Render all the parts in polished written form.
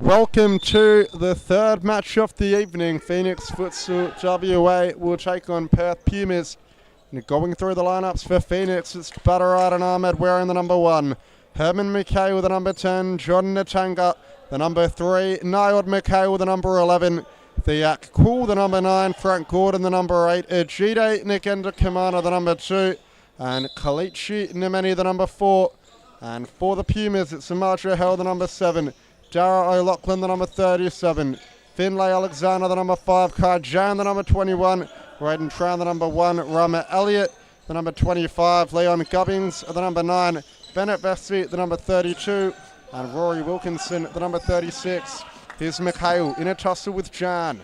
Welcome to the third match of the evening. Phoenix Futsal WA will take on Perth Pumas. And going through the lineups for Phoenix, it's Butterard and Ahmed wearing the number 1. Herman McKay with the number 10. John Natanga, the number 3. Niod McKay with the number 11. Theak Cool, the number 9. Frank Gordon, the number 8. Ejide Nikenda Kamana, the number 2. And Kalichi Nemeni, the number 4. And for the Pumas, it's Samaja Hell, the number 7. Dara O'Loughlin, the number 37. Finlay Alexander, the number 5. Kai Jan, the number 21. Raiden Tran, the number 1. Rama Elliott, the number 25. Leon Gubbins, the number 9. Bennett Vesey, the number 32. And Rory Wilkinson, the number 36. Here's Mikhail in a tussle with Jan.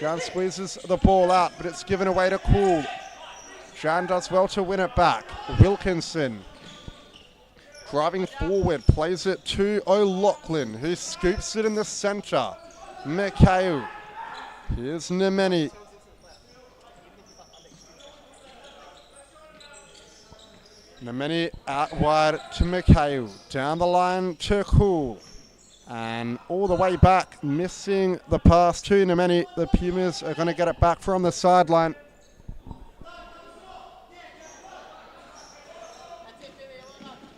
Jan squeezes the ball out, but it's given away to Cool. Jan does well to win it back. Wilkinson driving forward, plays it to O'Loughlin, who scoops it in the centre. Mikhail. Here's Nemeni. Nemeni out wide to Mikhail. Down the line to Cool. And all the way back, missing the pass to Nemeni. The Pumas are going to get it back from the sideline.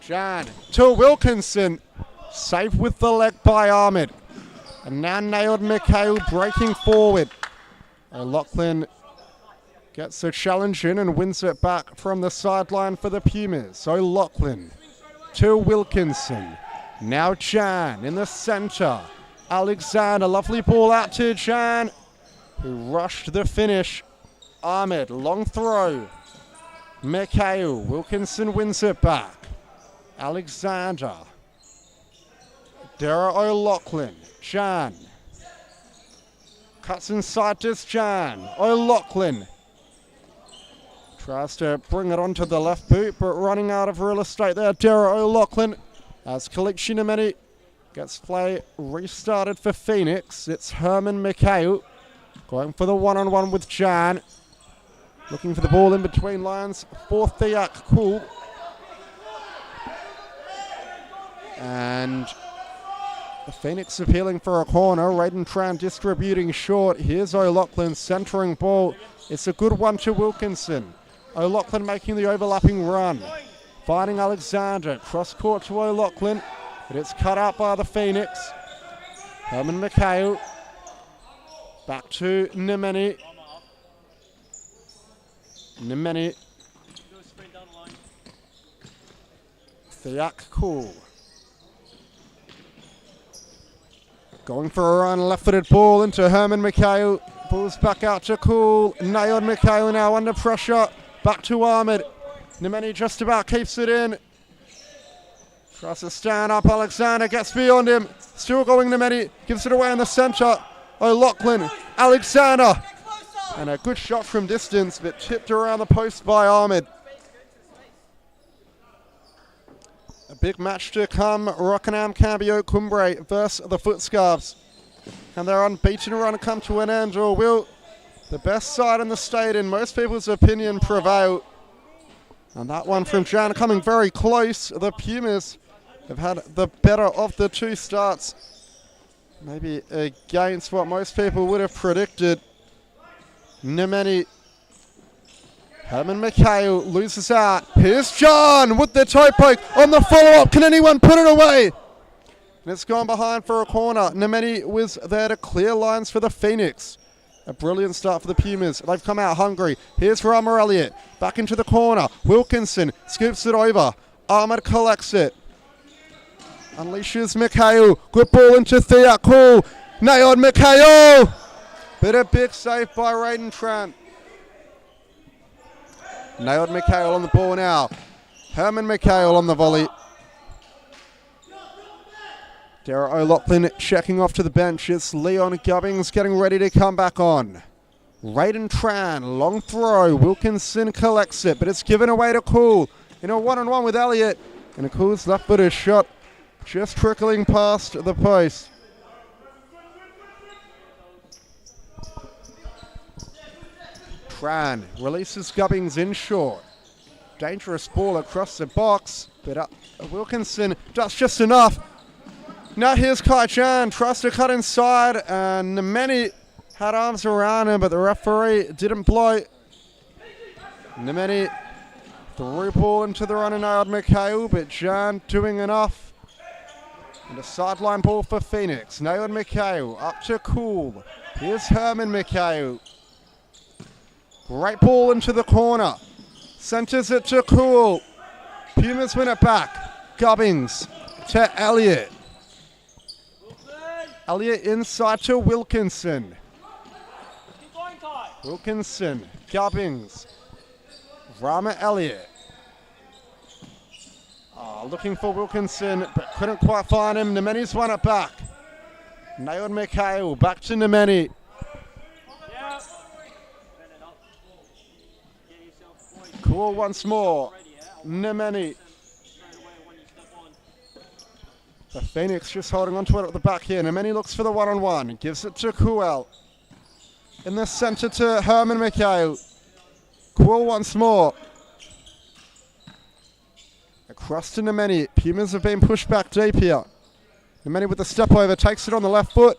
Jan to Wilkinson. Safe with the leg by Ahmed. And now nailed Mikhail breaking forward. O'Loughlin gets the challenge in and wins it back from the sideline for the Pumas. O'Loughlin to Wilkinson. Now Jan in the centre. Alexander, lovely ball out to Jan, who rushed the finish. Ahmed, long throw. Mikhail, Wilkinson wins it back. Alexander. Dara O'Loughlin. Jan. Cuts inside to Jan. O'Loughlin tries to bring it onto the left boot, but running out of real estate there. Dara O'Loughlin as Kalichi Nemeni gets play restarted for Phoenix. It's Herman Mikhail going for the one-on-one with Jan. Looking for the ball in between lines for Theak Cool. And the Phoenix appealing for a corner. Raiden Tran distributing short. Here's O'Loughlin centering ball. It's a good one to Wilkinson. O'Loughlin making the overlapping run. Finding Alexander. Cross court to O'Loughlin. But it's cut out by the Phoenix. Herman Mikhail. Back to Nemeni. Nemeni. Theak Cool. Going for a run, left-footed ball into Herman Mikhail. Pulls back out to Cool. Nailed Mikhail now under pressure. Back to Ahmed. Nemeni just about keeps it in. Tries to stand up. Alexander gets beyond him. Still going Nemeni. Gives it away in the centre. O'Loughlin. Alexander. And a good shot from distance, but tipped around the post by Ahmed. A big match to come. Rockingham Cambio Cumbre versus the Footscarves. Can their unbeaten run come to an end, or will the best side in the state, in most people's opinion, prevail? And that one from Jan coming very close. The Pumas have had the better of the two starts. Maybe against what most people would have predicted. Nemeni. Herman Mikhail loses out. Here's John with the toe poke on the follow-up. Can anyone put it away? And it's gone behind for a corner. Nemeni was there to clear lines for the Phoenix. A brilliant start for the Pumas. They've come out hungry. Here's Rama Elliott. Back into the corner. Wilkinson scoops it over. Ahmed collects it. Unleashes Mikhail. Good ball into Theak Cool. Nailed Mikhail. But a big save by Raiden Tran. Nailed Mikhail on the ball now. Herman Mikhail on the volley. Dara O'Loughlin checking off to the bench. It's Leon Gubbins getting ready to come back on. Raiden Tran, long throw. Wilkinson collects it, but it's given away to Cool. In a one-on-one with Elliott. And a Cool's left-footed shot just trickling past the post. Tran releases Gubbins in short. Dangerous ball across the box, but Wilkinson does just enough. Now here's Kai Chan, tries to cut inside, and Nemeni had arms around him, but the referee didn't blow. Nemeni threw ball into the run and nailed Mikhail, but Jan doing enough. And a sideline ball for Phoenix. Nailed Mikhail, up to Cool. Here's Herman Mikhail. Great ball into the corner. Centers it to Cool. Pumas win it back. Gubbins to Elliott. Elliott inside to Wilkinson. Wilkinson, Gubbins. Rama Elliott. Looking for Wilkinson, but couldn't quite find him. Nemeni's won it back. Nailed Mikhail, back to Nemeni. Cool once more. Nemeni. The Phoenix just holding on to it at the back here. Nemeni looks for the one-on-one. Gives it to Kuel. In the center to Herman Mikhail. Kuel once more. Across to Nemeni. Pumas have been pushed back deep here. Nemeni with the step over. Takes it on the left foot.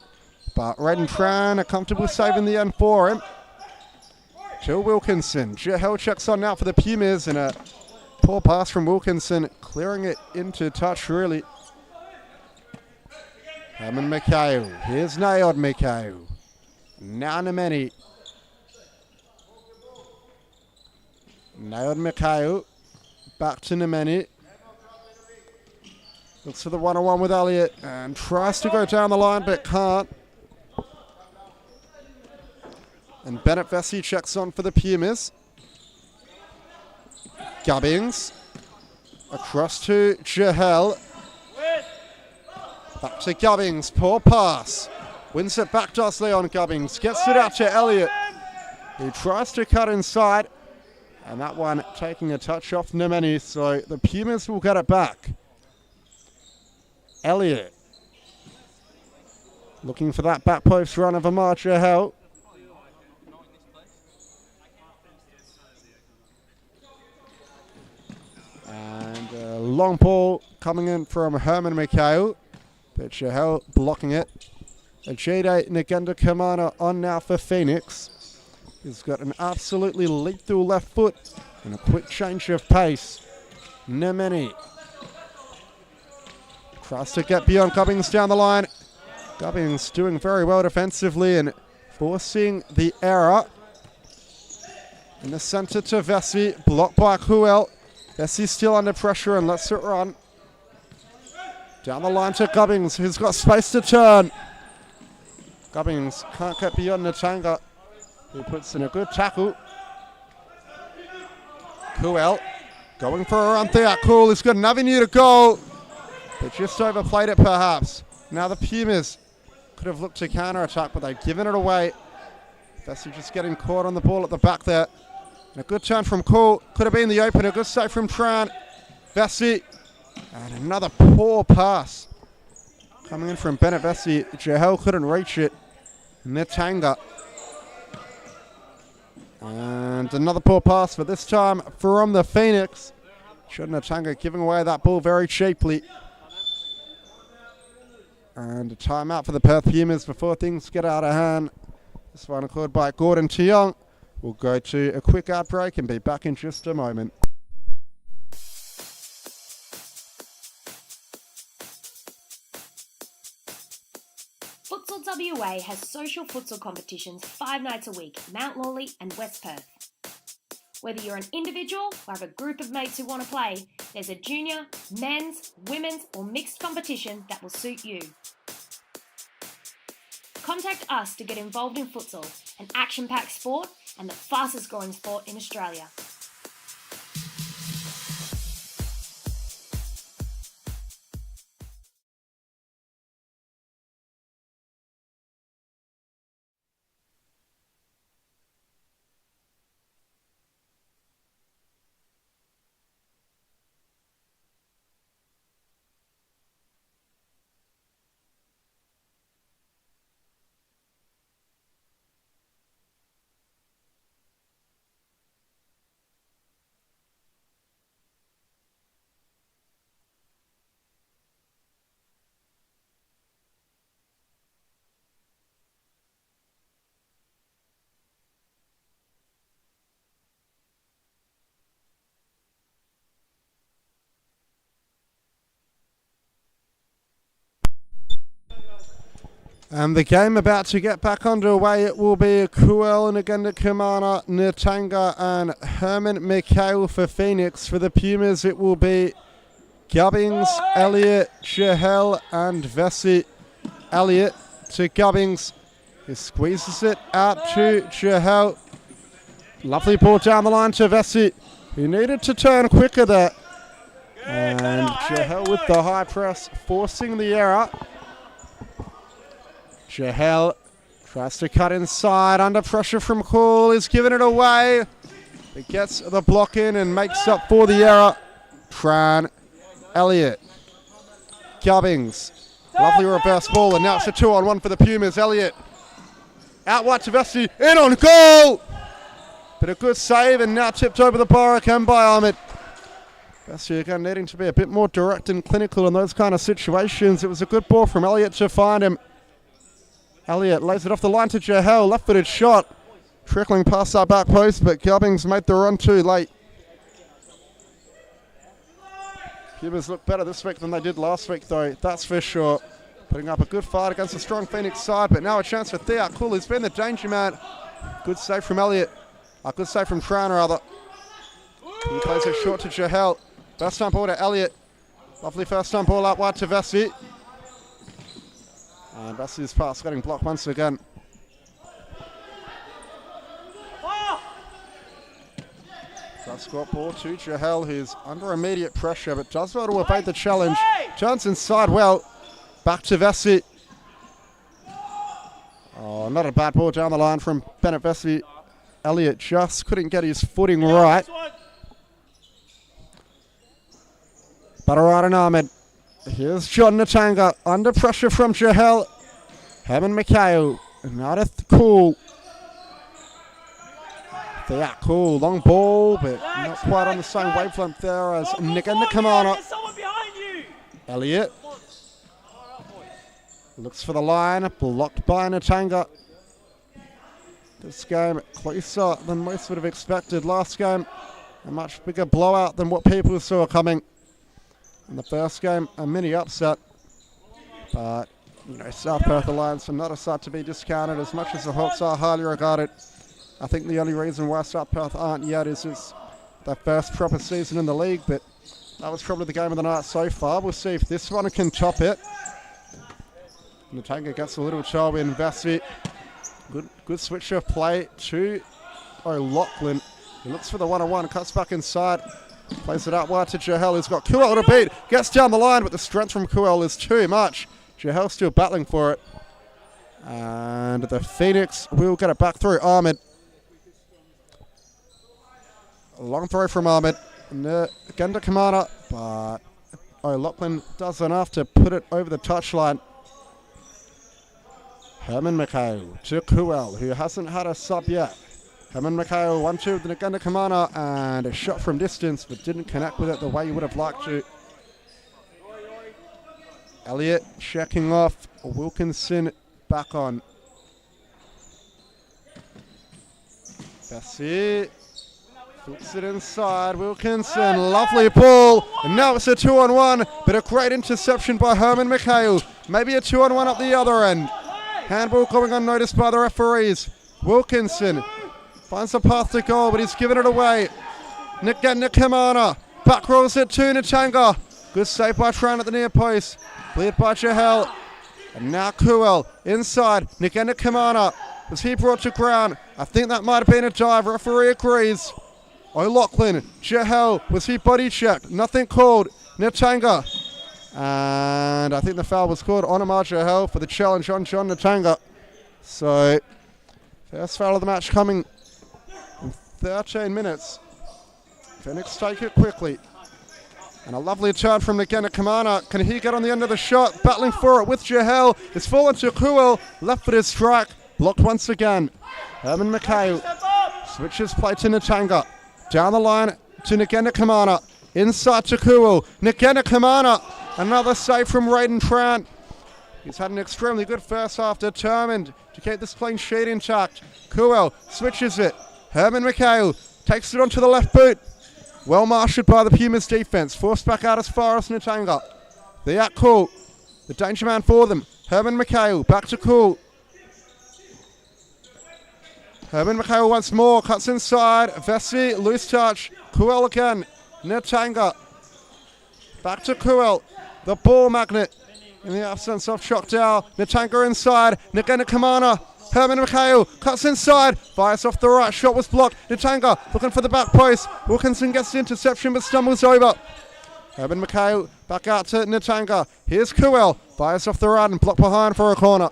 But Raiden Tran a comfortable save in the end for him. To Wilkinson. Jahel checks on now for the Pumas. And a poor pass from Wilkinson. Clearing it into touch really. Herman Mikhail. Here's nailed Mikhail. Now Nemeni. Nailed Mikhail. Back to Nemeni. Looks for the one-on-one with Elliott and tries to go down the line but can't. And Bennett Vesey checks on for the Pumas. Gubbins. Across to Jahel. Back to Gubbins, poor pass. Wins it back, does Leon Gubbins. Gets it out to Elliott. He tries to cut inside. And that one taking a touch off Nemeni, so the Pumas will get it back. Elliott. Looking for that back post run of Amar Jahel. And a long ball coming in from Herman Mikhail. But Jahel blocking it. Ajay Nagenda Kamana on now for Phoenix. He's got an absolutely lethal left foot and a quick change of pace. Nemeni tries to get beyond Gubbins down the line. Gubbins doing very well defensively and forcing the error. In the center to Vesey, blocked by Kuel. Vesey still under pressure and lets it run. Down the line to Gubbins, who's got space to turn. Gubbins can't get beyond Natanga, who puts in a good tackle. Kuel going for a run there. Cool, he's got an avenue to go, but just overplayed it perhaps. Now the Pumas could have looked to counter-attack, but they've given it away. Vesey just getting caught on the ball at the back there. And a good turn from Cool. Could have been the opener. Good save from Tran. Vesey. And another poor pass. Coming in from Bennett Vesey. Jahel couldn't reach it. Netanga. And another poor pass, but this time from the Phoenix. Netanga giving away that ball very cheaply. And a timeout for the Perth Pumas before things get out of hand. This one called by Gordon Tiong. We'll go to a quick ad break and be back in just a moment. Futsal WA has social futsal competitions 5 nights a week, Mount Lawley and West Perth. Whether you're an individual or have a group of mates who want to play, there's a junior, men's, women's or mixed competition that will suit you. Contact us to get involved in futsal, an action-packed sport and the fastest growing sport in Australia. And the game about to get back underway. It will be Kuel, Ngenda Kamana, Natanga and Herman Mikhail for Phoenix. For the Pumas it will be Gubbings, Elliott, Jahel and Vesey. Elliott to Gubbings. He squeezes it out to Jahel. Lovely ball down the line to Vesey. He needed to turn quicker there. And Jahel with the high press, forcing the error. Jahel tries to cut inside, under pressure from Cool, he's given it away. He gets the block in and makes up for the error. Tran, Elliott, Gubbings, lovely reverse ball, and now it's a 2-on-1 for the Pumas. Elliott, out wide to Vesey, in on goal! But a good save, and now tipped over the bar again by Ahmed. Vesey again needing to be a bit more direct and clinical in those kind of situations. It was a good ball from Elliott to find him. Elliott lays it off the line to Jahel, left-footed shot. Trickling past our back post, but Gubbings made the run too late. Pumas look better this week than they did last week though, that's for sure. Putting up a good fight against a strong Phoenix side, but now a chance for Thea Cool, who's been the danger man. Good save from Elliott. A good save from Tran rather. He plays it short to Jahel. First time ball to Elliott. Lovely first time ball out wide to Vesey. And Vesey's pass getting blocked once again. Squat ball to Jahel, who's under immediate pressure but does well to evade the challenge. Turns inside well. Back to Vesey. Oh, not a bad ball down the line from Bennett Vesey. Elliott just couldn't get his footing right. Butterard and Ahmed. Here's John Natanga under pressure from Jahel. Herman Mikhail. Not a Cool. Yeah, Cool. Long ball, but not quite on the same wavelength there as Ngenda Kamana. Elliott. Looks for the line. Blocked by Natanga. This game closer than most would have expected. Last game, a much bigger blowout than what people saw coming. In the first game, a mini upset. But, you know, South Perth Alliance are not a side to be discounted as much as the Hawks are highly regarded. I think the only reason why South Perth aren't yet is it's their first proper season in the league, but that was probably the game of the night so far. We'll see if this one can top it. Natanga gets a little job in Vesey. Good switch of play to O'Loughlin. He looks for the one-on-one, cuts back inside. Plays it out wide to Jahel, who's got Kuel to beat. Gets down the line, but the strength from Kuel is too much. Jahel still battling for it. And the Phoenix will get it back through Ahmed. A long throw from Ahmed. Ngenda Kamana, but O'Loughlin does enough to put it over the touchline. Herman Mikhail to Kuel, who hasn't had a sub yet. Herman Mikhail 1-2 with the Ngenda Kamana, and a shot from distance, but didn't connect with it the way you would have liked to. Elliott checking off. Wilkinson back on. Vesey. Flips it inside, Wilkinson, lovely ball, and now it's a 2-on-1, but a great interception by Herman Mikhail. Maybe a 2-on-1 up the other end. Handball going unnoticed by the referees. Wilkinson finds a path to goal, but he's given it away. Ngenda Kamana, back rolls it to Natanga. Good save by Tran at the near post, cleared by Jahel. And now Kuel, inside, Ngenda Kamana. Was he brought to ground? I think that might have been a dive, referee agrees. O'Loughlin, Jahel, was he body checked? Nothing called. Natanga. And I think the foul was called on Amar Jahel for the challenge on John Natanga. So, first foul of the match coming in 13 minutes. Phoenix take it quickly. And a lovely turn from Ngenda Kamana. Can he get on the end of the shot? Battling for it with Jahel. It's fallen to Kuel. Left-footed strike. Blocked once again. Herman Mikhail switches play to Natanga. Down the line to Ngenda Kamana. Inside to Kuel. Ngenda Kamana. Another save from Raiden Tran. He's had an extremely good first half, determined to keep this clean sheet intact. Kuel switches it. Herman Mikhail takes it onto the left boot. Well marshaled by the Pumas defense. Forced back out as far as Natanga. They're at Cool. The danger man for them. Herman McHale, back to Cool. Herman McHale once more, cuts inside. Vessi, loose touch. Kuel again. Netanga. Back to Kuel. The ball magnet. In the absence of Choctaw. Netanga inside. Nagana Kamana. Herman McHale cuts inside. Fires off the right. Shot was blocked. Netanga looking for the back post. Wilkinson gets the interception but stumbles over. Herman McHale back out to Netanga. Here's Kuel. Fires off the right and blocked behind for a corner.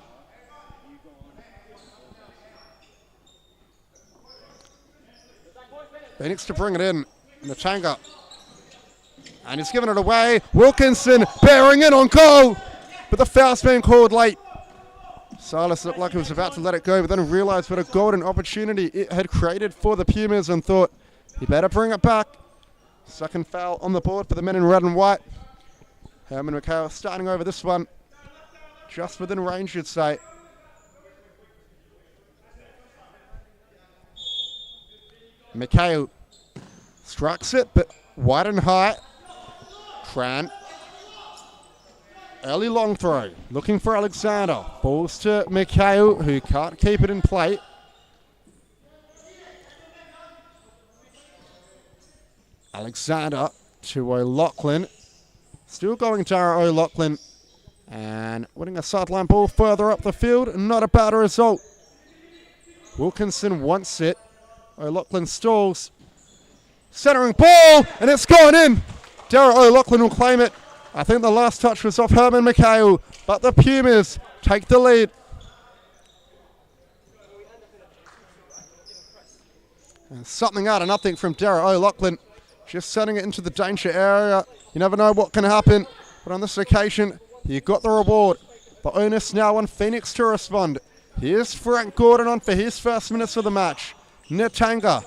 Phoenix to bring it in. Netanga. And he's given it away. Wilkinson bearing in on goal. But the foul's been called late. Silas looked like he was about to let it go, but then realised what a golden opportunity it had created for the Pumas and thought he better bring it back. Second foul on the board for the men in red and white. Herman McHale starting over this one. Just within range, you'd say. McHale strikes it, but wide and high. Tran. Early long throw. Looking for Alexander. Balls to McHale, who can't keep it in play. Alexander to O'Loughlin. Still going Dara O'Loughlin. And winning a sideline ball further up the field. Not a bad result. Wilkinson wants it. O'Loughlin stalls. Centering ball, and it's gone in. Dara O'Loughlin will claim it. I think the last touch was off Herman McHale, but the Pumas take the lead. And something out of nothing from Dara O'Loughlin. Just setting it into the danger area. You never know what can happen, but on this occasion, he got the reward. The onus now on Phoenix to respond. Here's Frank Gordon on for his first minutes of the match. Netanga.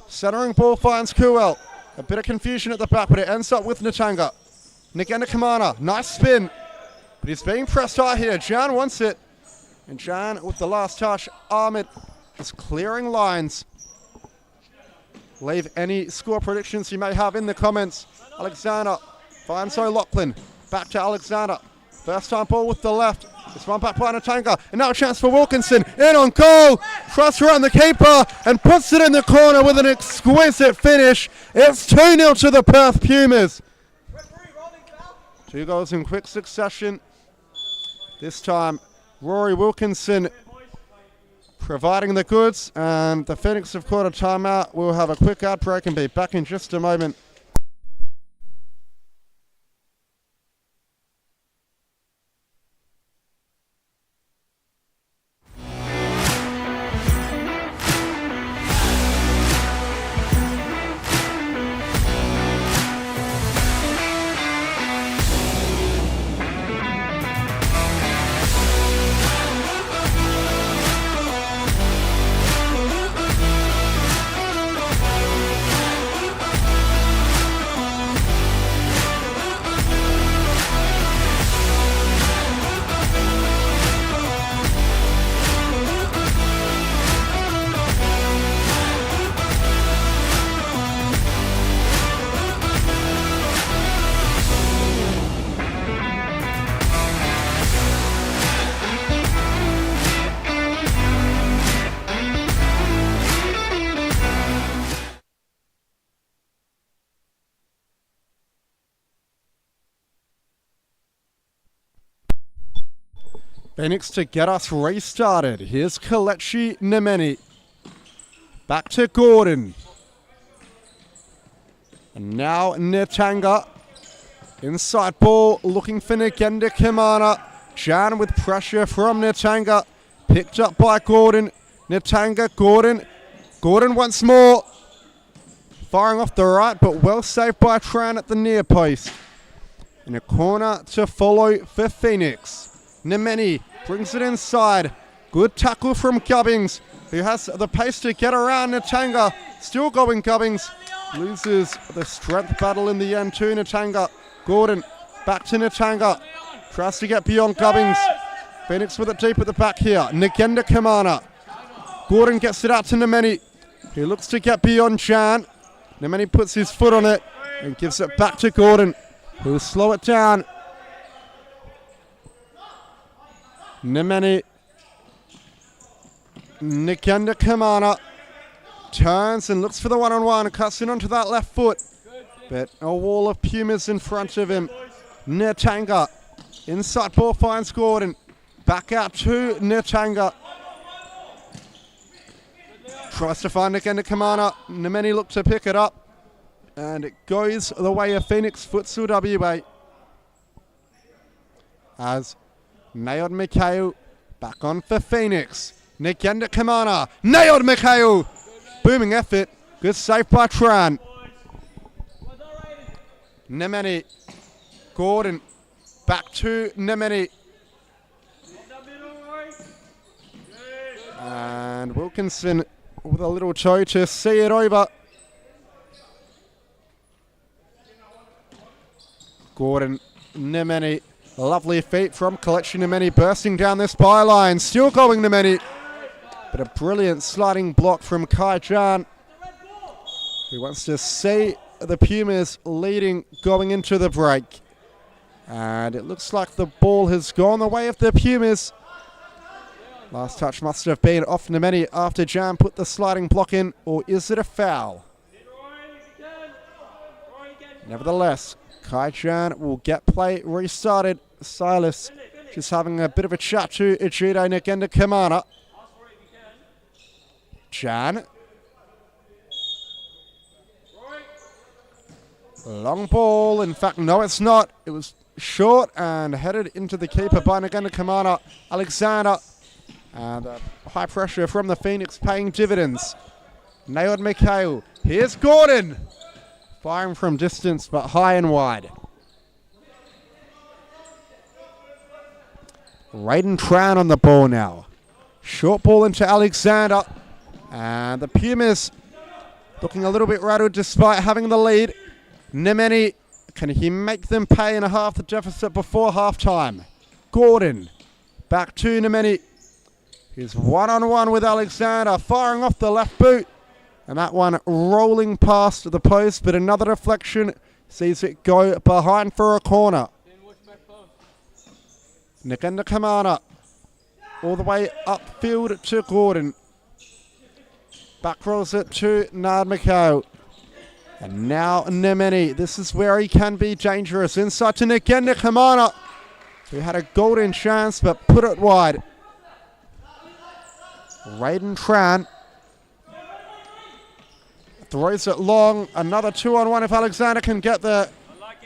Centering ball finds Kuel. A bit of confusion at the back, but it ends up with Netanga. Nagana Kamana, nice spin. But he's being pressed high here. Jan wants it. And Jan with the last touch. Ahmed is clearing lines. Leave any score predictions you may have in the comments. Alexander finds O'Loughlin. Back to Alexander. First time ball with the left. It's run back by Netanga. And now a chance for Wilkinson. In on goal. Trusts around the keeper and puts it in the corner with an exquisite finish. It's 2-0 to the Perth Pumas. 2 goals in quick succession. This time, Rory Wilkinson providing the goods. And the Phoenix have caught a timeout. We'll have a quick ad break and be back in just a moment. Phoenix to get us restarted. Here's Kalechi Nemeni. Back to Gordon. And now Netanga. Inside ball looking for Ngenda Kimana. Jan with pressure from Netanga. Picked up by Gordon. Netanga, Gordon. Gordon once more. Firing off the right, but well saved by Tran at the near post. In a corner to follow for Phoenix. Nemeni brings it inside. Good tackle from Gubbings, who has the pace to get around Netanga. Still going Gubbings. Loses the strength battle in the end to Netanga. Gordon back to Netanga. Tries to get beyond Gubbings. Phoenix with it deep at the back here. Ngenda Kamana. Gordon gets it out to Nemeni. He looks to get beyond Jan. Nemeni puts his foot on it and gives it back to Gordon, who'll slow it down. Nemeni. Nikenda Kamana turns and looks for the one-on-one, cuts in onto that left foot. But a wall of Pumas in front of him. Netanga. Inside ball finds Gordon. Back out to Netanga. Tries to find Nikenda Kamana. Nemeni looks to pick it up. And it goes the way of Phoenix Futsal WA. As nailed Mikhail back on for Phoenix. Nikenda Kamana. Nailed Mikhail. Booming effort. Good save by Tran. Nemeni. Gordon. Back to Nemeni. And Wilkinson with a little toe to see it over. Gordon. Nemeni. Lovely feet from Collection Nemeni bursting down this byline. Still going Nemeni. But a brilliant sliding block from Kai Jan, who wants to see the Pumas leading going into the break. And it looks like the ball has gone the way of the Pumas. Last touch must have been off Nemeni after Jan put the sliding block in, or is it a foul? Nevertheless, Kai Jan will get play restarted. Silas just having a bit of a chat to Ejide Nikenda Kamana. Jan. Long ball. In fact, no, it's not. It was short and headed into the keeper by Nikenda Kamana. Alexander. And high pressure from the Phoenix paying dividends. Nailed Mikhail. Here's Gordon. Firing from distance, but high and wide. Raiden Tran on the ball now. Short ball into Alexander. And the Pumas looking a little bit rattled despite having the lead. Nemeni, can he make them pay in a half the deficit before halftime? Gordon, back to Nemeni. He's one-on-one with Alexander, firing off the left boot. And that one rolling past the post, but another deflection sees it go behind for a corner. Nikenda Kamana, all the way upfield to Gordon. Back rolls it to Nard Mikhail. And now Nemeni. This is where he can be dangerous. Inside to Nikenda Kamana, who had a golden chance but put it wide. Raiden Tran throws it long. Another 2-on-1 if Alexander can get there.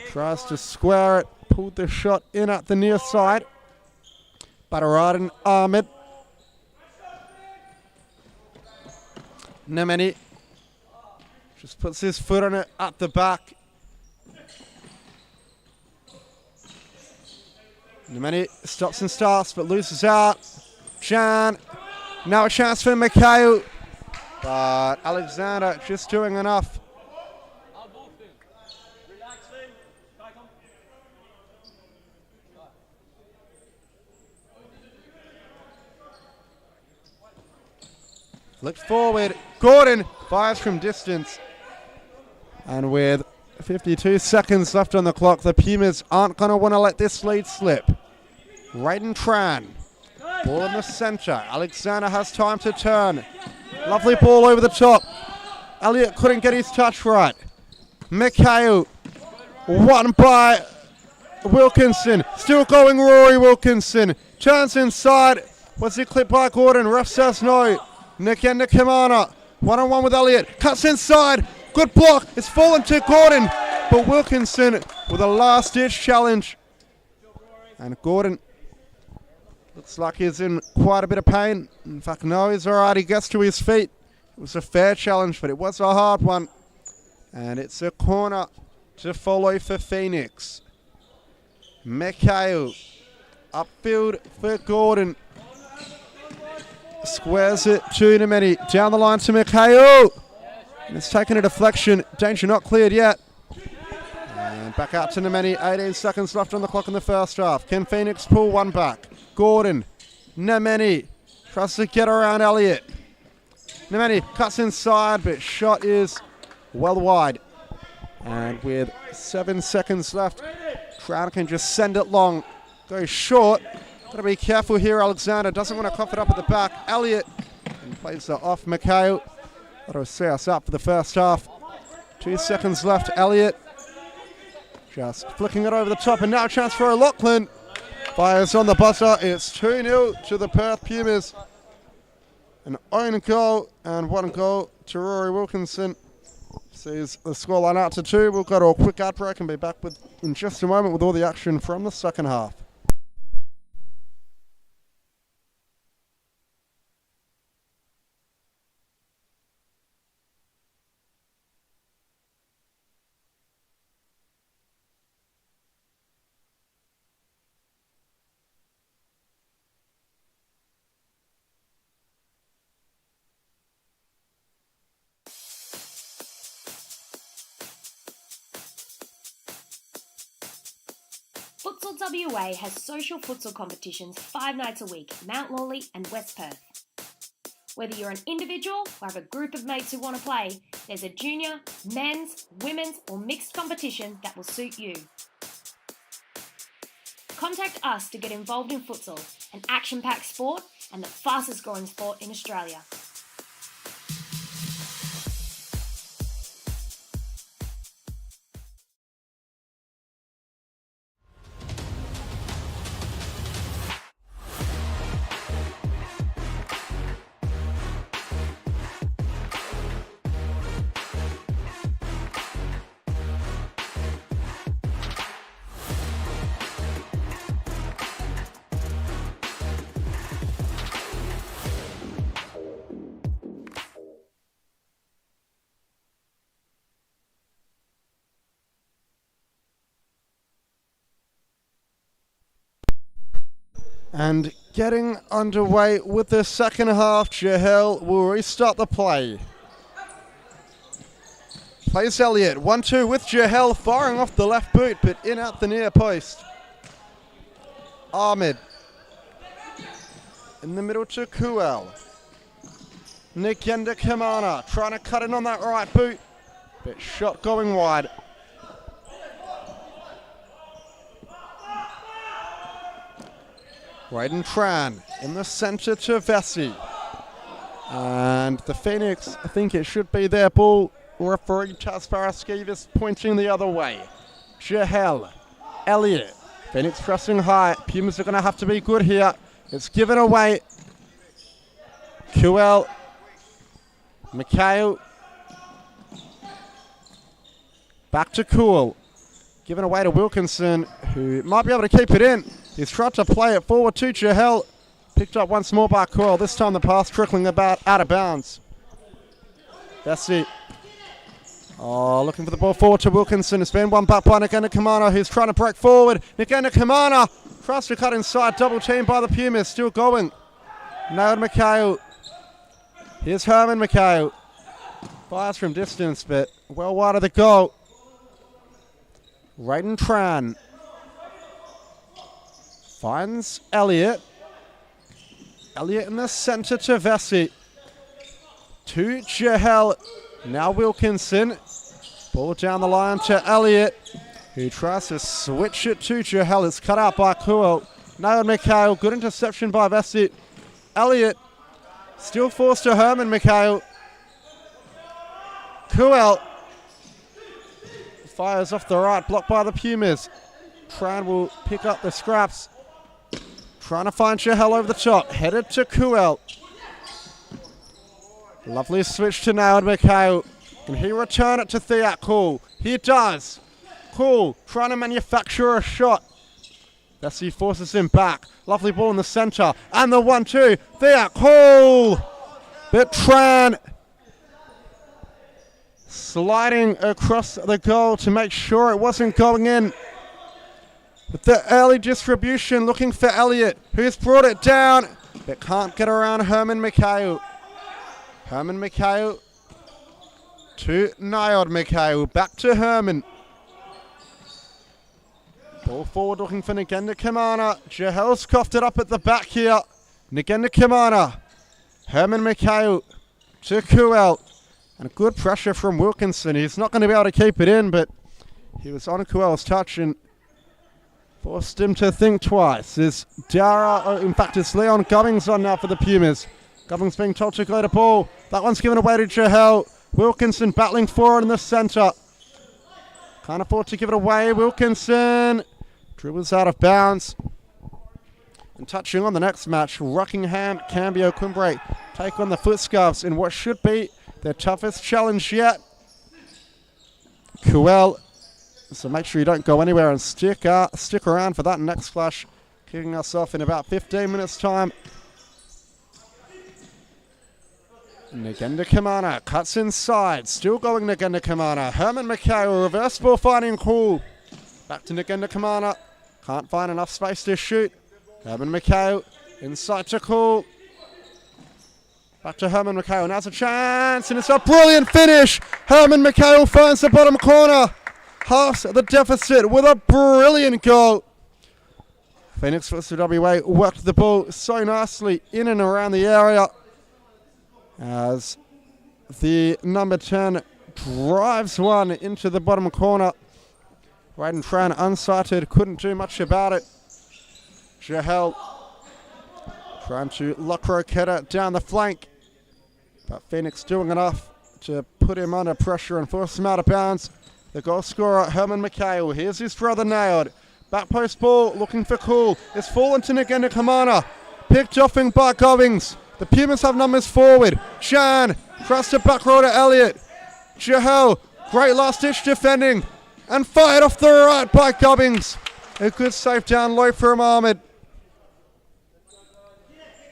Tries to square it. Pulled the shot in at the near side. Badaradan Ahmed. Nemeni just puts his foot on it at the back. Nemeni stops and starts but loses out. Jan. Now a chance for Mikhail. But Alexander just doing enough. Flicked forward. Gordon fires from distance. And with 52 seconds left on the clock, the Pumas aren't going to want to let this lead slip. Raiden Tran. Ball in the center. Alexander has time to turn. Lovely ball over the top. Elliott couldn't get his touch right. Mikhail. Won by Wilkinson. Still going Rory Wilkinson. Turns inside. Was he clipped by Gordon? Ref says no. Nikenda Kamana. One-on-one with Elliott. Cuts inside. Good block. It's fallen to Gordon. But Wilkinson with a last-ditch challenge. And Gordon looks like he's in quite a bit of pain. In fact, no, he's all right. He gets to his feet. It was a fair challenge, but it was a hard one. And it's a corner to follow for Phoenix. Mikhail. Upfield for Gordon. Squares it to Nemeni. Down the line to Mikhail. And it's taken a deflection. Danger not cleared yet. And back out to Nemeni. 18 seconds left on the clock in the first half. Can Phoenix pull one back? Gordon. Nemeni. Tries to get around Elliott. Nemeni cuts inside, but shot is well wide. And with 7 seconds left, Trout can just send it long. Goes short. Got to be careful here. Alexander doesn't want to cough it up at the back. Elliott and plays it off Mikhail. That'll see us up for the first half. 2 seconds left. Elliott just flicking it over the top, and now a chance for O'Loughlin. Fires on the buzzer. It's 2-0 to the Perth Pumas. An own goal and 1 goal to Rory Wilkinson. Sees the scoreline out to 2. We'll go to a quick ad break and be back in just a moment with all the action from the second half. Futsal WA has social futsal competitions 5 nights a week, Mount Lawley and West Perth. Whether you're an individual or have a group of mates who want to play, there's a junior, men's, women's or mixed competition that will suit you. Contact us to get involved in futsal, an action-packed sport and the fastest growing sport in Australia. And getting underway with the second half, Jahel will restart the play. Plays Elliott, 1-2 with Jahel firing off the left boot, but in at the near post. Ahmed in the middle to Kuel. Nikenda Kamana trying to cut in on that right boot, but shot going wide. Raiden Tran in the centre to Vesey. And the Phoenix, I think it should be their ball. Referee Taz Paraskevas pointing the other way. Jahel, Elliott, Phoenix pressing high. Pumas are going to have to be good here. It's given away. Kuel, Mikhail. Back to Kuel. Given away to Wilkinson, who might be able to keep it in. He's tried to play it forward to Jahel. Picked up once more by Kuel. This time the pass trickling about out of bounds. Vesey. Oh, looking for the ball forward to Wilkinson. It's been one back by Nikenda Kamana, who's trying to break forward. Nikenda Kamana tries to cut inside. Double team by the Pumas. Still going. Nailed Mikhail. Here's Herman Mikhail. Fires from distance, but well wide of the goal. Raiden Tran finds Elliott. Elliott in the centre to Vesey. To Jahel. Now Wilkinson. Ball down the line to Elliott, who tries to switch it to Jahel. It's cut out by Kuel. Nailed Mikhail. Good interception by Vesey. Elliott still forced to Herman Mikhail. Kuel fires off the right, blocked by the Pumas. Tran will pick up the scraps. Trying to find Jahel over the top. Headed to Kuel. Lovely switch to Nailed Mikhail. Can he return it to Theat Cool? He does. Cool trying to manufacture a shot. Vesey forces him back. Lovely ball in the centre. And the 1-2. Theat Cool. But Tran sliding across the goal to make sure it wasn't going in. With the early distribution, looking for Elliott, who's brought it down, but can't get around Herman Mikhail. Herman Mikhail to Nailed Mikhail. Back to Herman. Ball forward looking for Nikenda Kamana. Jahel's coughed it up at the back here. Nikenda Kamana. Herman Mikhail to Kuel. And good pressure from Wilkinson. He's not going to be able to keep it in, but he was on Kuel's touch and Forced him to think twice. It's it's Leon Gubbings on now for the Pumas. Gubbings being told to go to ball. That one's given away to Jahel. Wilkinson battling forward in the centre. Can't afford to give it away. Wilkinson dribbles out of bounds. And touching on the next match, Rockingham, Cambio, Quimbre take on the Footscarves in what should be their toughest challenge yet. Kuel. So make sure you don't go anywhere and stick around for that next clash. Kicking us off in about 15 minutes' time. Nagenda Kamana cuts inside. Still going Nagenda Kamana. Herman McHale, reverse ball finding cool. Back to Nagenda Kamana. Can't find enough space to shoot. Herman McHale inside to cool. Back to Herman McHale. Now's a chance, and it's a brilliant finish. Herman McHale finds the bottom corner. Halves the deficit with a brilliant goal. Phoenix Futsal WA worked the ball so nicely in and around the area as the number 10 drives one into the bottom corner. Raiden Tran unsighted, couldn't do much about it. Jahel trying to lock Roquetta down the flank, but Phoenix doing enough to put him under pressure and force him out of bounds. The goal scorer, Herman McHale. Here's his brother nailed. Back post ball, looking for cool. It's fallen to Nagenda Kamana. Picked off by Gubbings. The Pumas have numbers forward. Shan, cross to back row to Elliott. Jahel, great last-ditch defending. And fired off the right by Gubbings. A good save down low from Ahmed.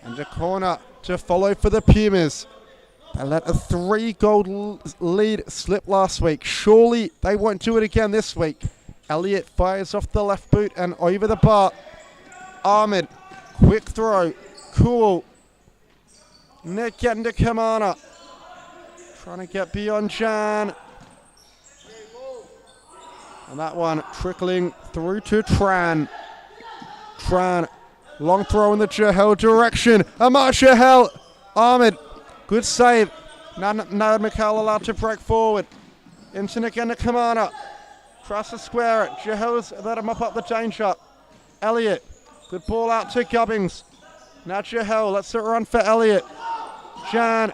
And a corner to follow for the Pumas. They let a 3-goal lead slip last week. Surely they won't do it again this week. Elliott fires off the left boot and over the bar. Ahmed, quick throw. Cool. Nagenda Kamana. Trying to get beyond Jan. And that one trickling through to Tran. Tran, long throw in the Jahel direction. Amar Jahel. Ahmed. Good save. Now McHale allowed to break forward. Into Nagenda Kamana. Tries to square it. Jahel's let him up the danger. Elliott. Good ball out to Gubbings. Now Jahel lets it run for Elliott. Jan.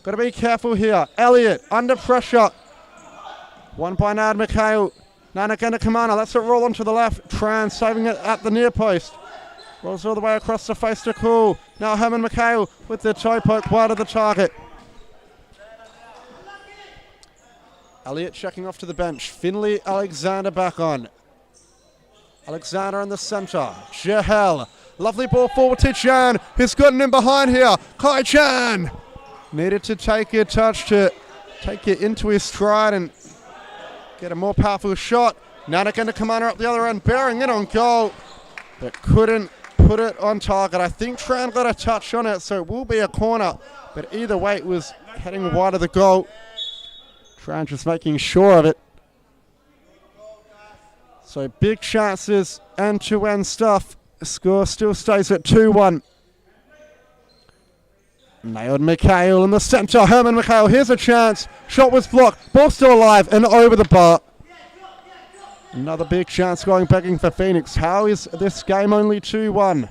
Got to be careful here. Elliott under pressure. One by Nad McHale. Now Nagenda Kamana lets it roll onto the left. Tran saving it at the near post. Rolls all the way across the face to Cool. Now Herman McHale with the toe poke wide of the target. Elliott checking off to the bench. Finley Alexander back on. Alexander in the centre. Jahel. Lovely ball forward to Jan, who's gotten in behind here. Kai Chan. Needed to take a touch to take it into his stride and get a more powerful shot. Now Nagenda Kamana up the other end, bearing in on goal, but couldn't put it on target. I think Tran got a touch on it, so it will be a corner. But either way, it was heading wide of the goal. Tran just making sure of it. So big chances, end-to-end stuff. The score still stays at 2-1. Nailed McHale in the centre. Herman McHale, here's a chance. Shot was blocked. Ball still alive and over the bar. Another big chance going begging for Phoenix. How is this game only 2-1?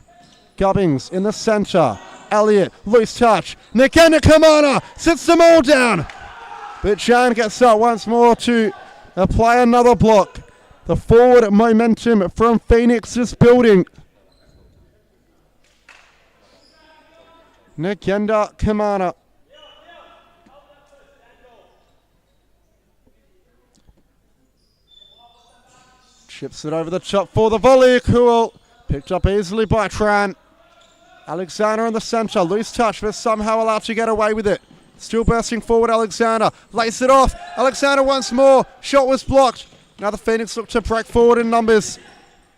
Gubbings in the centre. Elliott, loose touch. Nagenda Kamana sits them all down. But Jan gets out once more to apply another block. The forward momentum from Phoenix is building. Nagenda Kamana. Chips it over the top for the volley. Cool. Picked up easily by Tran. Alexander in the centre. Loose touch, but somehow allowed to get away with it. Still bursting forward, Alexander. Lace it off. Alexander once more. Shot was blocked. Now the Phoenix look to break forward in numbers.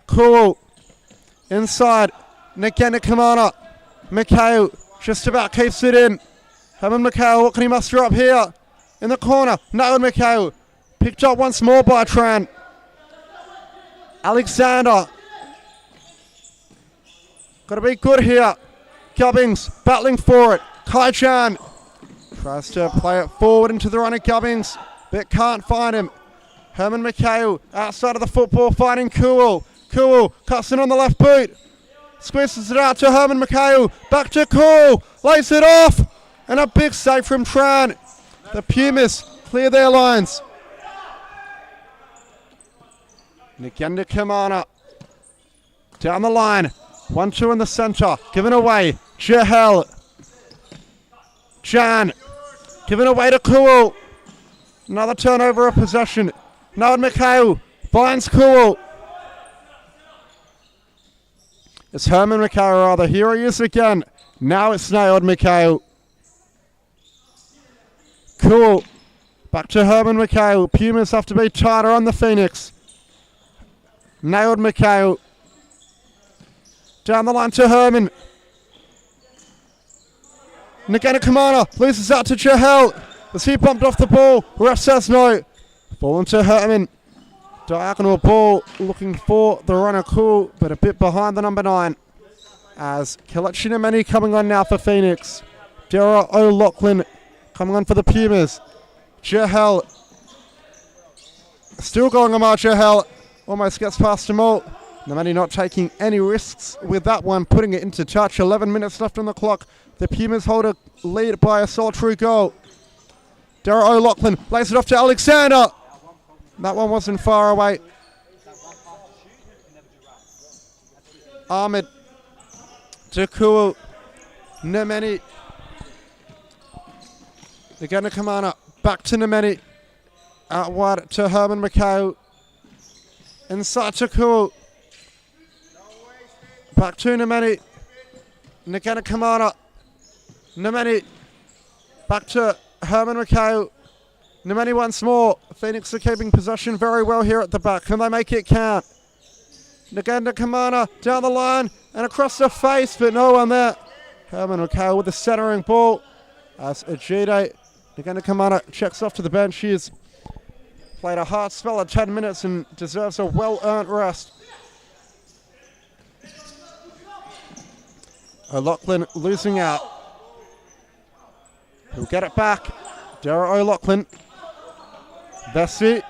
Cool. Inside. Nagenda Kamana. McHale just about keeps it in. Herman McHale, what can he muster up here? In the corner. Nailed McHale. Picked up once more by Tran. Alexander. Got to be good here. Gubbings battling for it. Kai Chan tries to play it forward into the run of Gubbings, but can't find him. Herman McHale outside of the football fighting Cool. Cool cuts in on the left boot. Squeezes it out to Herman Mikhail. Back to Cool. Lays it off. And a big save from Tran. The Pumas clear their lines. Nagenda Kamana. Down the line. 1-2 in the centre. Given away. Jahel. Jan. Given away to Cool. Another turnover of possession. Naod Mikhail finds Cool. It's Herman Mikhail rather. Here he is again. Now it's Naod Mikhail. Cool. Back to Herman Mikhail. Pumas have to be tighter on the Phoenix. Naod Mikhail. Down the line to Herman. Nagana Kamana loses out to Jahel. As he bumped off the ball, ref says no. Ball into Herman. Diagonal ball looking for the runner Cool, but a bit behind the number 9. As Kelechi Nameni coming on now for Phoenix. Dara O'Loughlin coming on for the Pumas. Jahel. Still going Amar Jahel. Almost gets past them all. Nameni not taking any risks with that one, putting it into touch. 11 minutes left on the clock. The Pumas hold a lead by a solitary goal. Dara O'Loughlin lays it off to Alexander. That one wasn't far away. Ahmed to Cool. Nameni. Again to Kamana. Back to Nameni. Out wide to Herman Mikhail. Inside to Cool. Back to Nameni. Nagana Kamana. Nameni. Back to Herman Mikhail. Nameni once more. Phoenix are keeping possession very well here at the back. Can they make it count? Nagana Kamana down the line and across the face, but no one there. Herman Mikhail with the centering ball. As Ajide. Nagana Kamana checks off to the bench. She's played a hard spell at 10 minutes and deserves a well-earned rest. O'Loughlin losing out. He'll get it back. Dara O'Loughlin. Vessi.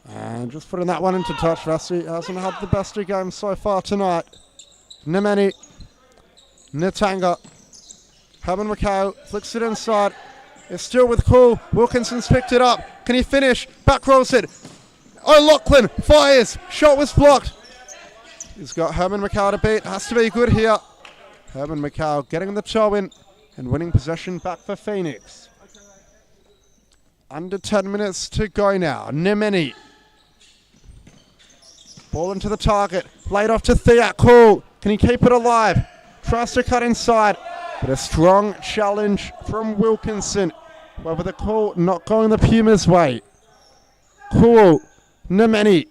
And just putting that one into touch. Vessi hasn't had the best of games so far tonight. Nameni. Nitanga. Herman Mikhail flicks it inside. It's still with Cool. Wilkinson's picked it up. Can he finish? Back rolls it. O'Loughlin fires. Shot was blocked. He's got Herman Mikhail to beat. Has to be good here. Herman Mikhail getting the toe in and winning possession back for Phoenix. Under 10 minutes to go now. Nemeni. Ball into the target. Laid off to Thea. Cool. Can he keep it alive? Tries to cut inside. But a strong challenge from Wilkinson. However, the call not going the Pumas' way. Cool. Nemeni.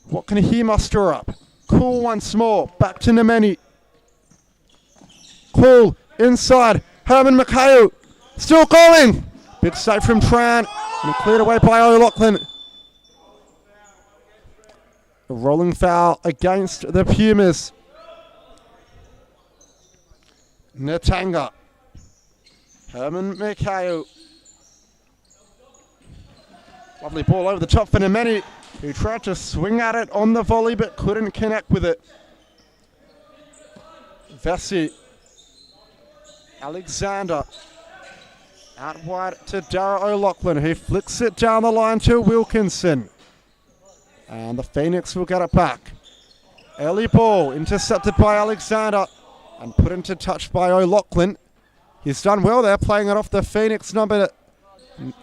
What can he muster up? Cool once more. Back to Nemeni. Cool. Inside. Herman Mikhail. Still going. Big save from Tran. And cleared away by O'Loughlin. A rolling foul against the Pumas. Natanga. Herman Mikhail. Lovely ball over the top for Nemeni, who tried to swing at it on the volley but couldn't connect with it. Vessi. Alexander. Out wide to Dara O'Loughlin, who flicks it down the line to Wilkinson. And the Phoenix will get it back. Early ball intercepted by Alexander and put into touch by O'Loughlin. He's done well there, playing it off the Phoenix number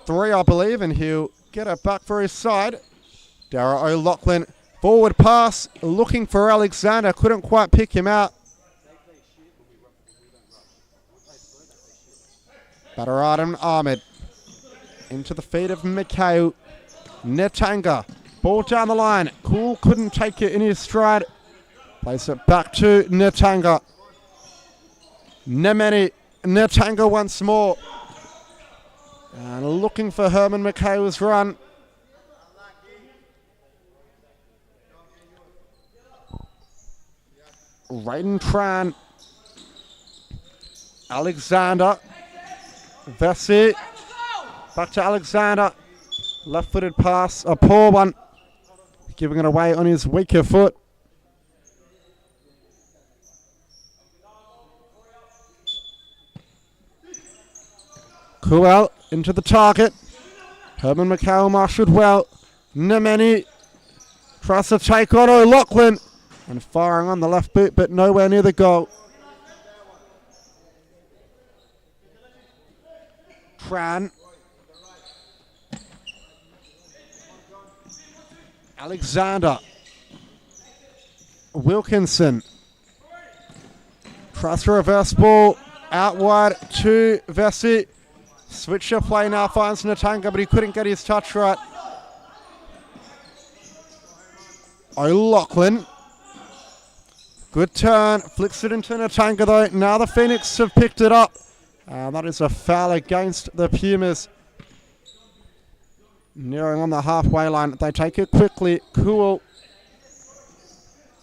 3, I believe, and he'll get it back for his side. Dara O'Loughlin, forward pass, looking for Alexander, couldn't quite pick him out. Bataradan Ahmed into the feet of Mikhail. Netanga, ball down the line. Cool couldn't take it in his stride. Plays it back to Netanga. Nemeni, Netanga once more. And looking for Herman Mikhail's run. Raiden Tran. Alexander. Vessi. Back to Alexander. Left-footed pass. A poor one. giving it away on his weaker foot. Kuel into the target. Herman McHale marshalled well. Nemeni tries to take on O'Loughlin and firing on the left boot, but nowhere near the goal. Tran. Alexander. Wilkinson. Tries to reverse ball. Out wide to Vesey. Switcher play now finds Natanga, but he couldn't get his touch right. O'Loughlin. Good turn. Flicks it into Natanga though. Now the Phoenix have picked it up. That is a foul against the Pumas. Nearing on the halfway line. They take it quickly. Cool.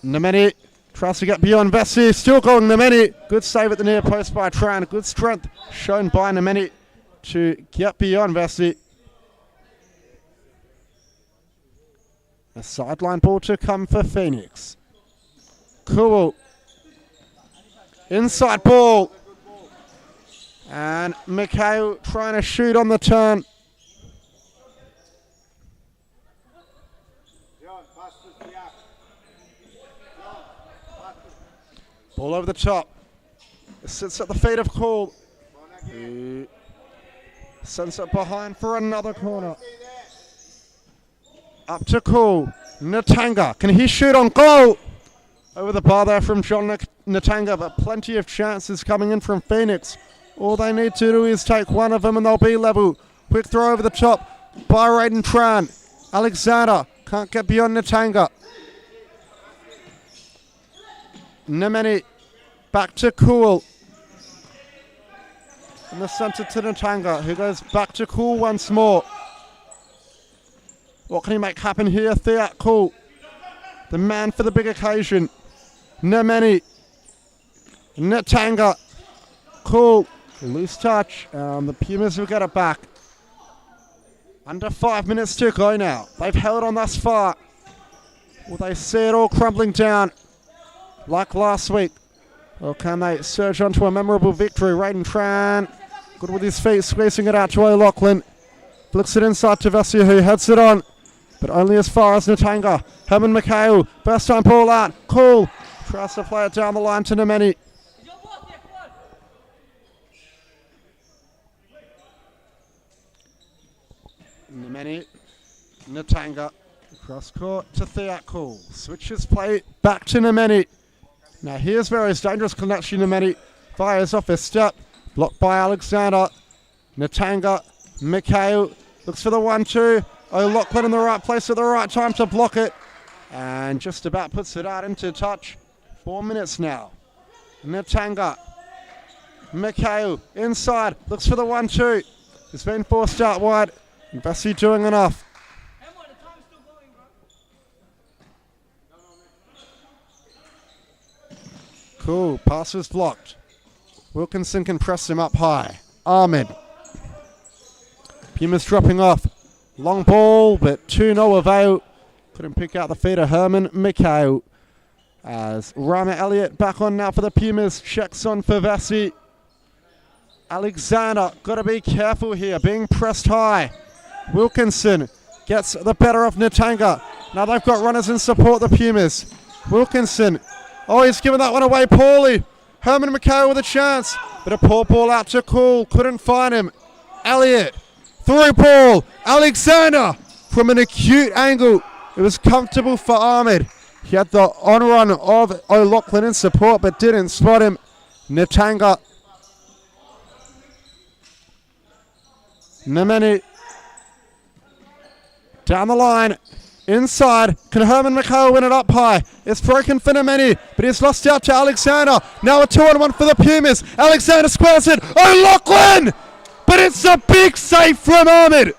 Nemeni tries to get beyond Vesey. Still going Nemeni. Good save at the near post by Tran. Good strength shown by Nemeni to get beyond Vesey. A sideline ball to come for Phoenix. Cool. Inside ball. And McHale trying to shoot on the turn. Ball over the top. It sits at the feet of Cool. Sends it behind for another corner. Up to Cool. Natanga. Can he shoot on goal? Over the bar there from John Natanga, but plenty of chances coming in from Phoenix. All they need to do is take one of them and they'll be level. Quick throw over the top by Raiden Tran. Alexander can't get beyond Natanga. Nemeni back to Cool. In the centre to Natanga, who goes back to Cool once more. What can he make happen here? Theat Cool, the man for the big occasion. Nemeni. Natanga. Cool. Loose touch. The Pumas will get it back. Under 5 minutes to go now. They've held on thus far. Will they see it all crumbling down like last week? Or can they surge onto a memorable victory? Raiden Tran, good with his feet, squeezing it out to O'Loughlin. Flicks it inside to Vesey, who heads it on, but only as far as Natanga. Herman McHale, first time ball out. Cool. Tries to play it down the line to Nemeni. Nemeni, Natanga, cross court to Theat Cool. Switches play back to Nemeni. Now here's Vero's dangerous connection. Nemeni fires off his step, blocked by Alexander. Natanga, McHale looks for the 1-2. O'Loughlin in the right place at the right time to block it, and just about puts it out into touch. 4 minutes now. Natanga, McHale inside, looks for the 1-2. It's been forced out wide. Vesey doing enough. Cool, pass was blocked. Wilkinson can press him up high. Ahmed. Pumas dropping off. Long ball, but to no avail. Couldn't pick out the feet of Herman McHale. As Rama Elliott back on now for the Pumas. Checks on for Vesey. Alexander, got to be careful here, being pressed high. Wilkinson gets the better of Natanga. Now they've got runners in support, the Pumas. Wilkinson, oh, he's given that one away poorly. Herman McHale with a chance, but a poor ball out to Cool. Couldn't find him. Elliott, through ball. Alexander from an acute angle. It was comfortable for Ahmed. He had the on-run of O'Loughlin in support, but didn't spot him. Natanga. Nemeni. Down the line. Inside. Can Herman McHale win it up high? It's broken for Nemeni, but he's lost out to Alexander. Now a 2-on-1 for the Pumas. Alexander squares it. O'Loughlin! But it's a big save from Ahmed.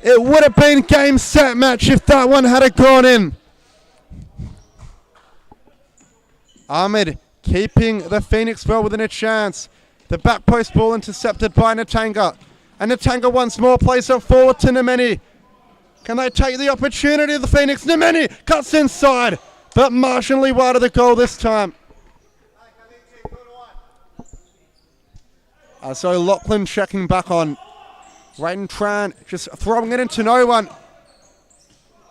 It would have been game, set, match if that one had gone in. Ahmed keeping the Phoenix well within a chance. The back post ball intercepted by Natanga. And Natanga once more plays it forward to Nemeni. Can they take the opportunity? The Phoenix. Nemeni cuts inside, but marginally wide of the goal this time. So Lachlan checking back on. Raiden Tran just throwing it into no one,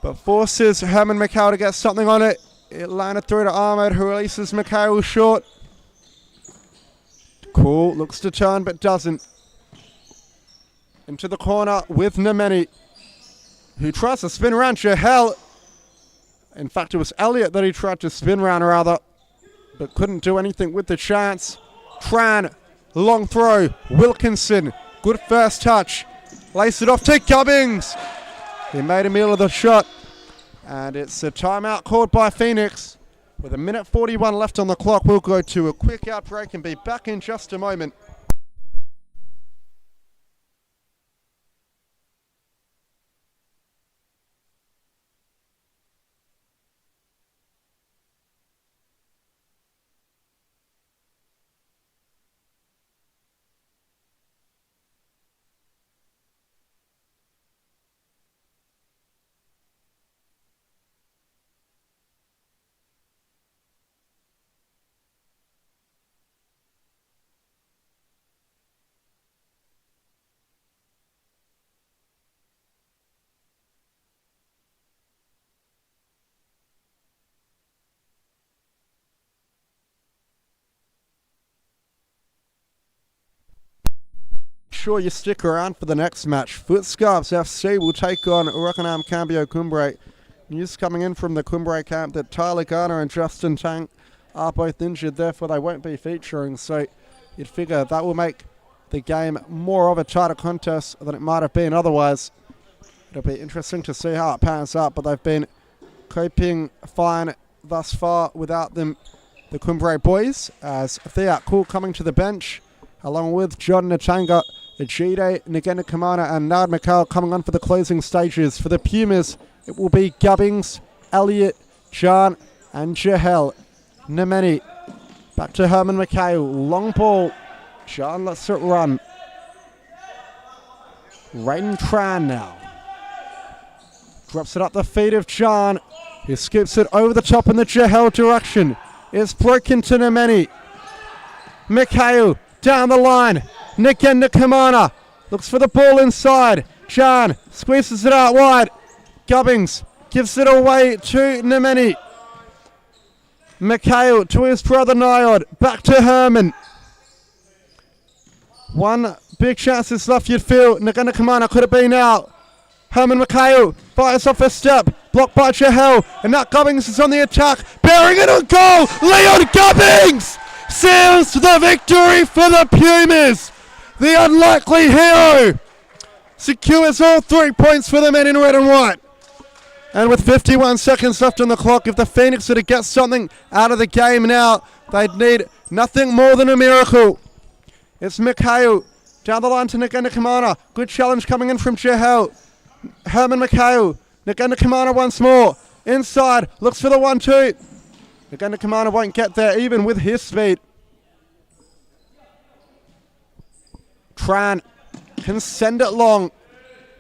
but forces Herman McHale to get something on it. It landed through to Ahmed, who releases McHale short. Cool, looks to turn but doesn't. Into the corner with Nemeni, who tries to spin around Jahel. In fact, it was Elliott that he tried to spin around rather, but couldn't do anything with the chance. Tran, long throw. Wilkinson, good first touch. Lace it off to Gubbings. He made a meal of the shot. And it's a timeout called by Phoenix. With 1:41 left on the clock, we'll go to a quick out break and be back in just a moment. Sure you stick around for the next match. Footscarves FC will take on Rockingham Cambio Cumbrae. News coming in from the Cumbrae camp that Tyler Garner and Justin Tang are both injured, therefore they won't be featuring. So you'd figure that will make the game more of a tighter contest than it might have been otherwise. It'll be interesting to see how it pans out, but they've been coping fine thus far without them, the Cumbrae boys, as Thea Cool coming to the bench, along with John Natanga, Ejide, Ngenda Kamana and Nard McCall coming on for the closing stages. For the Pumas, it will be Gubbings, Elliott, John and Jahel. Nemeni, back to Herman McHale, long ball. John lets it run. Raiden Tran now. Drops it up the feet of John. He skips it over the top in the Jahel direction. It's broken to Nemeni. McHale down the line. Ngenda Kamana looks for the ball inside. John squeezes it out wide. Gubbings gives it away to Nemeni. McHale to his brother Nyod. Back to Herman. One big chance is left, you'd feel. Ngenda Kamana could have been out. Herman McHale fires off a step. Blocked by Jahel. And now Gubbings is on the attack. Bearing it on goal. Leon Gubbings seals the victory for the Pumas. The unlikely hero secures all 3 points for the men in red and white. And with 51 seconds left on the clock, if the Phoenix were to get something out of the game now, they'd need nothing more than a miracle. It's McHale down the line to Ngenda Kamana. Good challenge coming in from Jahel. Herman McHale. Ngenda Kamana once more. Inside, looks for the 1-2. Ngenda Kamana won't get there even with his speed. Tran can send it long.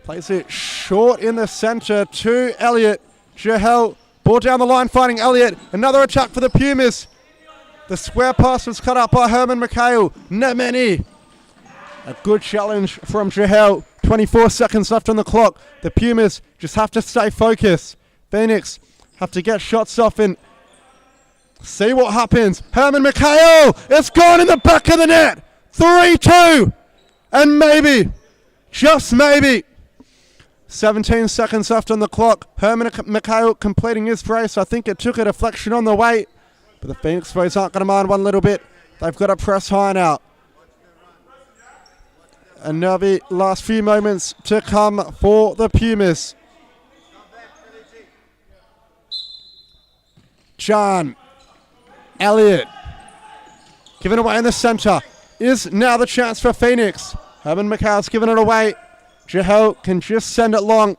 Plays it short in the centre to Elliott. Jahel, ball down the line finding Elliott. Another attack for the Pumas. The square pass was cut out by Herman McHale. Nemeni. A good challenge from Jahel. 24 seconds left on the clock. The Pumas just have to stay focused. Phoenix have to get shots off and see what happens. Herman McHale. It's gone in the back of the net. 3-2. And maybe, just maybe, 17 seconds left on the clock. Herman McHale completing his brace. I think it took a deflection on the way, but the Phoenix boys aren't going to mind one little bit. They've got to press high now. A nervy last few moments to come for the Pumas. John, Elliott, given away in the centre. Is now the chance for Phoenix. Herman McHale's given it away. Jahel can just send it long.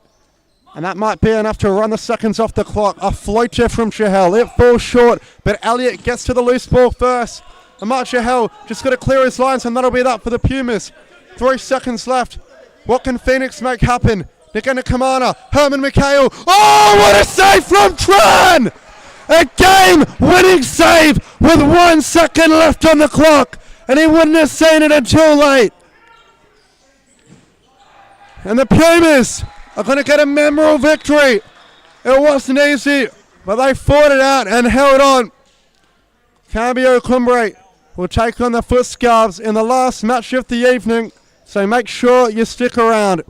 And that might be enough to run the seconds off the clock. A floater from Jahel. It falls short, but Elliott gets to the loose ball first. And Mark Jahel just got to clear his lines, and that'll be that for the Pumas. 3 seconds left. What can Phoenix make happen? Nick and Kamana. Herman McHale. Oh, what a save from Tran! A game-winning save with 1 second left on the clock. And he wouldn't have seen it until late. And the Pumas are going to get a memorable victory. It wasn't easy, but they fought it out and held on. Cambio Cumbre will take on the Futscars in the last match of the evening, so make sure you stick around.